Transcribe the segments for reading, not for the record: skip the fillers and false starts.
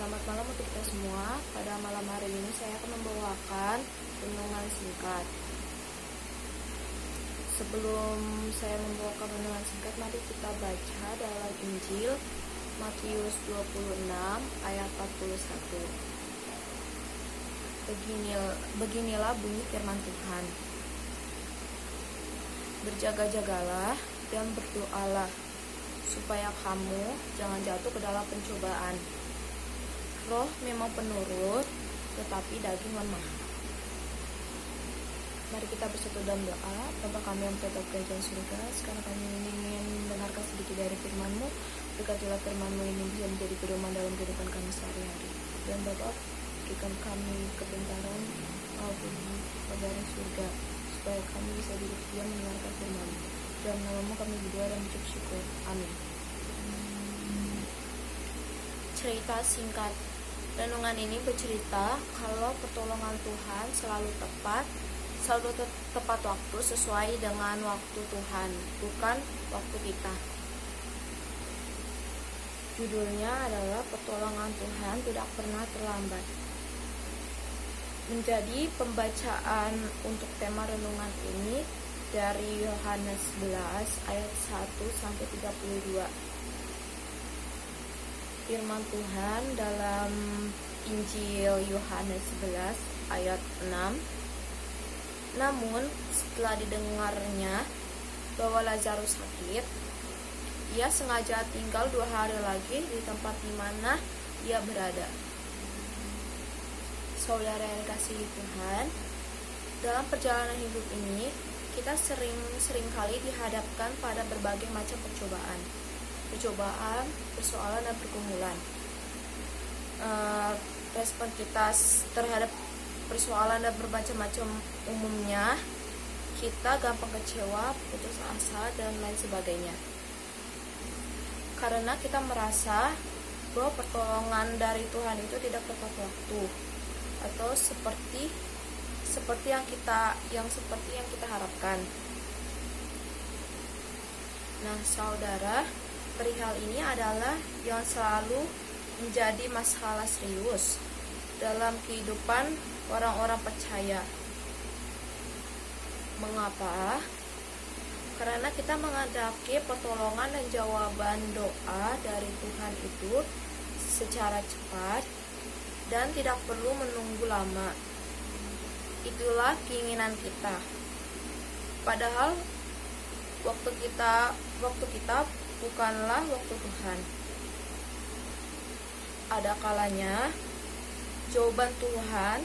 Selamat malam untuk kita semua. Pada malam hari ini saya akan membawakan renungan singkat. Sebelum saya membawakan renungan singkat, mari kita baca dalam Injil Matius 26 ayat 41. Beginilah bunyi firman Tuhan. Berjaga-jagalah dan berdoalah, supaya kamu jangan jatuh ke dalam pencobaan. Roh memang penurut, tetapi daging lemah. Mari kita bersatu dalam doa. Bapa kami yang berada di kerajaan surga, sekarang kami ingin mendengarkan sedikit dari firman-Mu. Berkatilah firman-Mu ini bisa menjadi pedoman dalam kehidupan kami sehari-hari. Dan Bapa, berikan kami kebenaran kabar surga, supaya kami bisa duduk diam mendengarkan firman-Mu. Dalam nama-Mu kami berdoa dan mengucap syukur. Amin. Cerita singkat. Renungan ini bercerita kalau pertolongan Tuhan selalu tepat waktu, sesuai dengan waktu Tuhan, bukan waktu kita. Judulnya adalah Pertolongan Tuhan Tidak Pernah Terlambat. Menjadi pembacaan untuk tema renungan ini dari Yohanes 11 ayat 1 sampai 32. Firman Tuhan dalam Injil Yohanes 11 ayat 6. Namun setelah didengarnya bahwa Lazarus sakit, ia sengaja tinggal 2 hari lagi di tempat di mana ia berada. Saudara yang dikasihi Tuhan, dalam perjalanan hidup ini kita sering kali dihadapkan pada berbagai macam percobaan, persoalan, dan pergumulan. Respon kita terhadap persoalan dan bermacam-macam umumnya, kita gampang kecewa, putus asa, dan lain sebagainya. Karena kita merasa bahwa pertolongan dari Tuhan itu tidak tepat waktu, atau seperti yang kita harapkan. Nah, saudara, perihal ini adalah yang selalu menjadi masalah serius dalam kehidupan orang-orang percaya. Mengapa? Karena kita menghadapi pertolongan dan jawaban doa dari Tuhan itu secara cepat dan tidak perlu menunggu lama. Itulah keinginan kita. Padahal waktu kita bukanlah waktu Tuhan. Ada kalanya jawaban Tuhan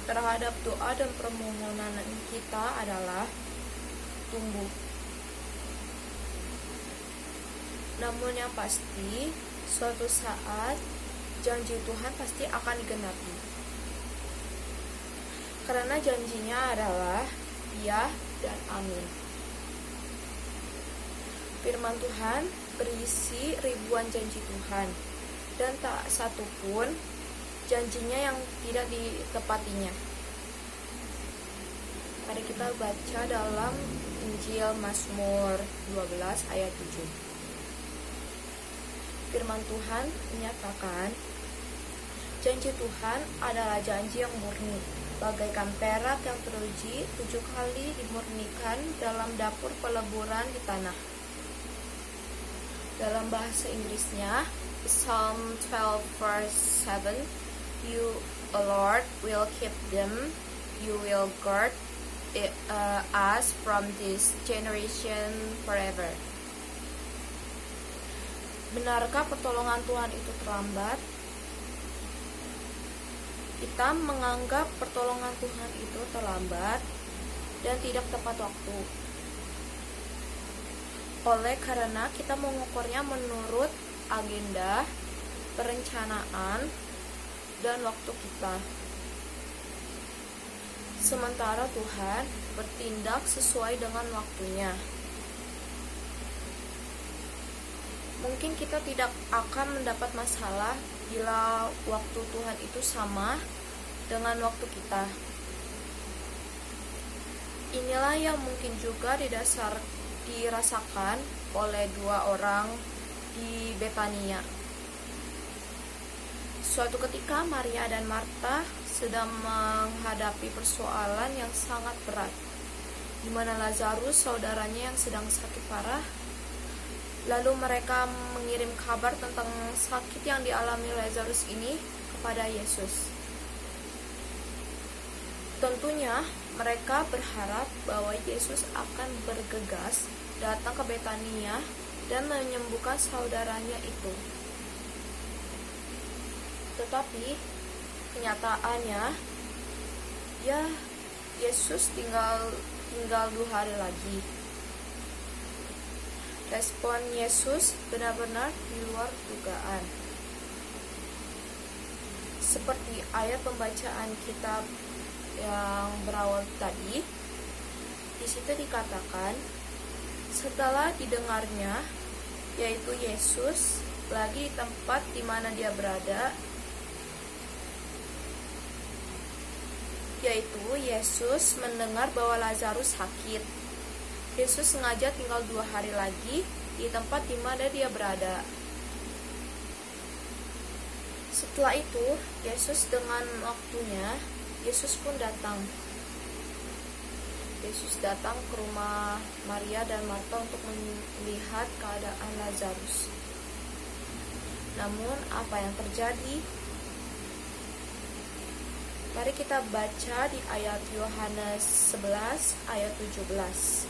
terhadap doa dan permohonan kita adalah tunggu. Namun yang pasti, suatu saat janji Tuhan pasti akan digenapi. Karena janjinya adalah ya dan amin. Firman Tuhan berisi ribuan janji Tuhan, dan tak satu pun janjinya yang tidak ditepatinya. Mari kita baca dalam Injil Mazmur 12 ayat 7. Firman Tuhan menyatakan, janji Tuhan adalah janji yang murni, bagaikan perak yang teruji 7 kali dimurnikan dalam dapur peleburan di tanah. Dalam bahasa Inggrisnya, Psalm 12 verse 7, You, O Lord, will keep them, you will guard us from this generation forever. Benarkah pertolongan Tuhan itu terlambat? Kita menganggap pertolongan Tuhan itu terlambat dan tidak tepat waktu. Oleh karena kita mengukurnya menurut agenda, perencanaan, dan waktu kita. Sementara Tuhan bertindak sesuai dengan waktunya. Mungkin kita tidak akan mendapat masalah bila waktu Tuhan itu sama dengan waktu kita. Inilah yang mungkin juga dirasakan oleh 2 orang di Betania. Suatu ketika Maria dan Marta sedang menghadapi persoalan yang sangat berat, di mana Lazarus, saudaranya yang sedang sakit parah. Lalu mereka mengirim kabar tentang sakit yang dialami Lazarus ini kepada Yesus. Tentunya mereka berharap bahwa Yesus akan bergegas datang ke Betania dan menyembuhkan saudaranya itu. Tetapi kenyataannya, ya, Yesus tinggal 2 hari lagi. Respon Yesus benar-benar di luar dugaan. Seperti ayat pembacaan kitab yang berawal tadi, di situ dikatakan, setelah didengarnya, yaitu Yesus lagi di tempat di mana dia berada, yaitu Yesus mendengar bahwa Lazarus sakit. Yesus sengaja tinggal 2 hari lagi di tempat di mana dia berada. Setelah itu, Yesus dengan waktunya, Yesus pun datang. Yesus datang ke rumah Maria dan Marta untuk melihat keadaan Lazarus. Namun, apa yang terjadi? Mari kita baca di ayat Yohanes 11 ayat 17.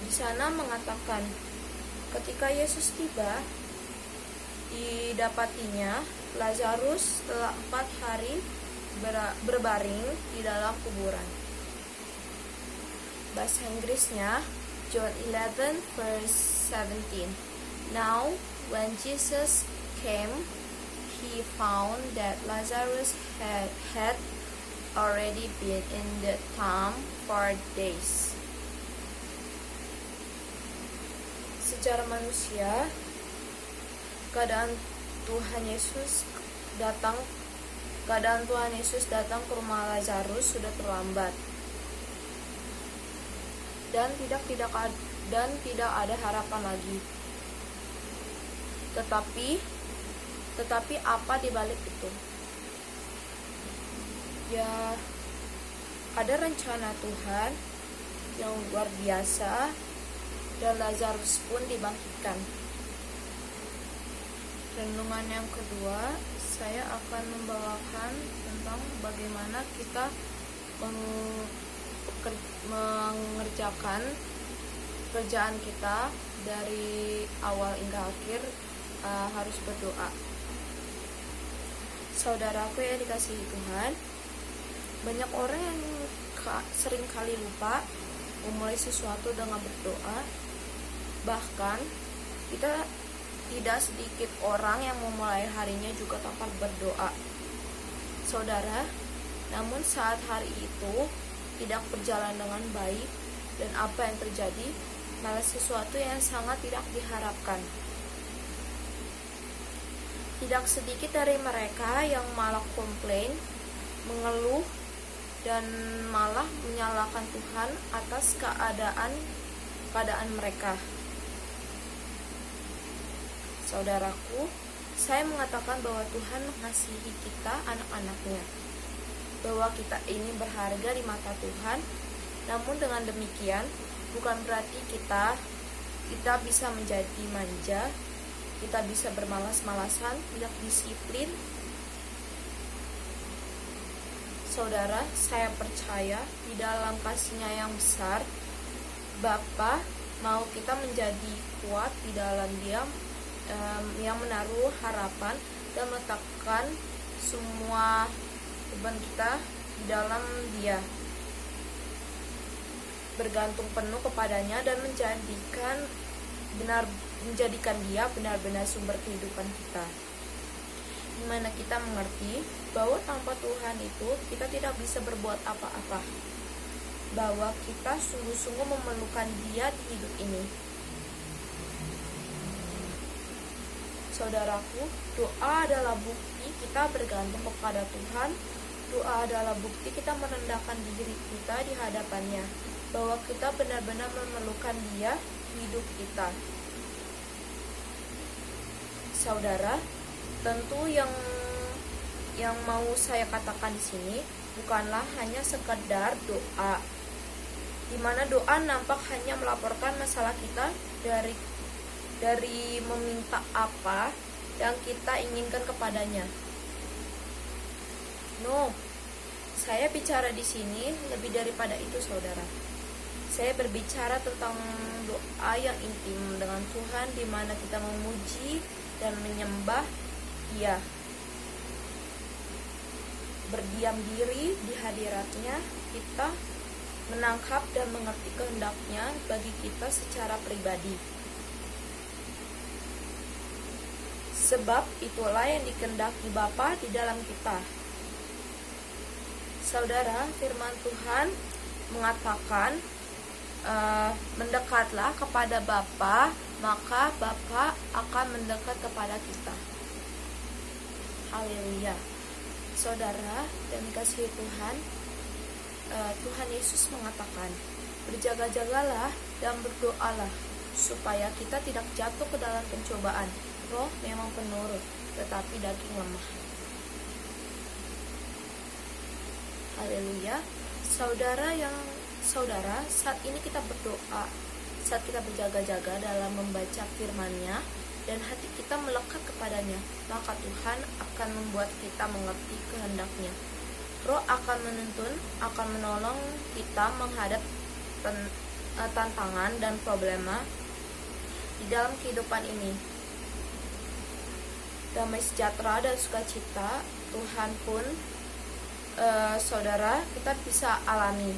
Di sana mengatakan, ketika Yesus tiba, didapatinya Lazarus telah 4 hari berbaring di dalam kuburan. Bahasa Inggrisnya John 11 verse 17. Now when Jesus came, he found that Lazarus had already been in the tomb 4 days. Secara manusia, keadaan Tuhan Yesus datang ke rumah Lazarus sudah terlambat, dan tidak ada harapan lagi. Tetapi apa di balik itu? Ya, ada rencana Tuhan yang luar biasa, dan Lazarus pun dibangkitkan. Renungan yang kedua, saya akan membawakan tentang bagaimana kita mengerjakan pekerjaan kita dari awal hingga akhir, harus berdoa. Saudaraku yang dikasihi Tuhan, banyak orang yang sering kali lupa memulai sesuatu dengan berdoa. Bahkan kita tidak sedikit orang yang memulai harinya juga tanpa berdoa. Saudara, namun saat hari itu tidak berjalan dengan baik, dan apa yang terjadi malah sesuatu yang sangat tidak diharapkan. Tidak sedikit dari mereka yang malah komplain, mengeluh, dan malah menyalahkan Tuhan atas keadaan mereka. Saudaraku, saya mengatakan bahwa Tuhan mengasihi kita, anak-anaknya, bahwa kita ini berharga di mata Tuhan. Namun dengan demikian, bukan berarti kita bisa menjadi manja, kita bisa bermalas-malasan, tidak disiplin. Saudara, saya percaya di dalam kasih-Nya yang besar, Bapa mau kita menjadi kuat di dalam Dia, yang menaruh harapan dan meletakkan semua beban kita di dalam Dia, bergantung penuh kepadanya dan menjadikan Dia benar-benar sumber kehidupan kita. Dimana kita mengerti bahwa tanpa Tuhan itu kita tidak bisa berbuat apa-apa, bahwa kita sungguh-sungguh memerlukan Dia di hidup ini. Saudaraku, doa adalah bukti kita bergantung kepada Tuhan. Doa adalah bukti kita merendahkan diri kita di hadapan-Nya, bahwa kita benar-benar memerlukan Dia di hidup kita. Saudara, Tentu yang mau saya katakan di sini bukanlah hanya sekedar doa, di mana doa nampak hanya melaporkan masalah kita dari meminta apa yang kita inginkan kepadanya. No, saya bicara di sini lebih daripada itu, saudara. Saya berbicara tentang doa yang intim dengan Tuhan, di mana kita memuji dan menyembah Dia, berdiam diri di hadiratnya, kita menangkap dan mengerti kehendaknya bagi kita secara pribadi. Sebab itulah yang dikehendaki Bapa di dalam kita. Saudara, firman Tuhan mengatakan, mendekatlah kepada Bapa, maka Bapa akan mendekat kepada kita. Haleluya. Saudara dan dikasihi Tuhan, Tuhan Yesus mengatakan, berjaga-jagalah dan berdoalah supaya kita tidak jatuh ke dalam pencobaan. Roh memang penurut, tetapi daging lemah. Haleluya. Saudara, saat ini kita berdoa, saat kita berjaga-jaga dalam membaca firman-Nya dan hati kita melekat kepadanya, maka Tuhan akan membuat kita mengerti kehendak-Nya. Roh akan menuntun, akan menolong kita menghadap tantangan dan problema di dalam kehidupan ini. Damai sejahtera dan sukacita Tuhan pun, saudara, kita bisa alami.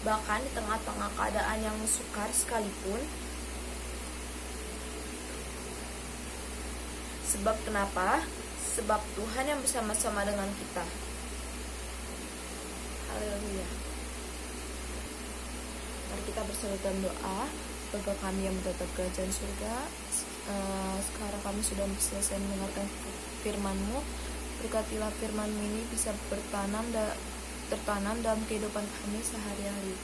Bahkan di tengah-tengah keadaan yang sukar sekalipun. Sebab kenapa? Sebab Tuhan yang bersama-sama dengan kita. Haleluya. Mari kita bersatu dalam doa. Bapa kami yang menetap di kerajaan surga, sekarang kami sudah selesai mendengarkan firman-Mu. Berkatilah firman-Mu ini bisa tertanam dalam kehidupan kami sehari-hari.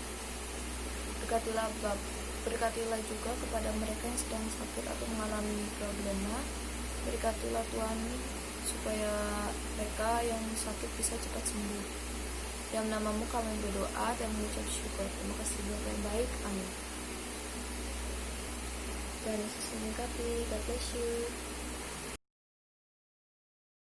Berkatilah juga kepada mereka yang sedang sakit atau mengalami problema. Berkatilah Tuhan supaya mereka yang sakit bisa cepat sembuh. Dalam nama-Mu kami berdoa dan mengucap syukur. Terima kasih Bapa yang baik. Amin. Dan Yesus memberkati. God bless you.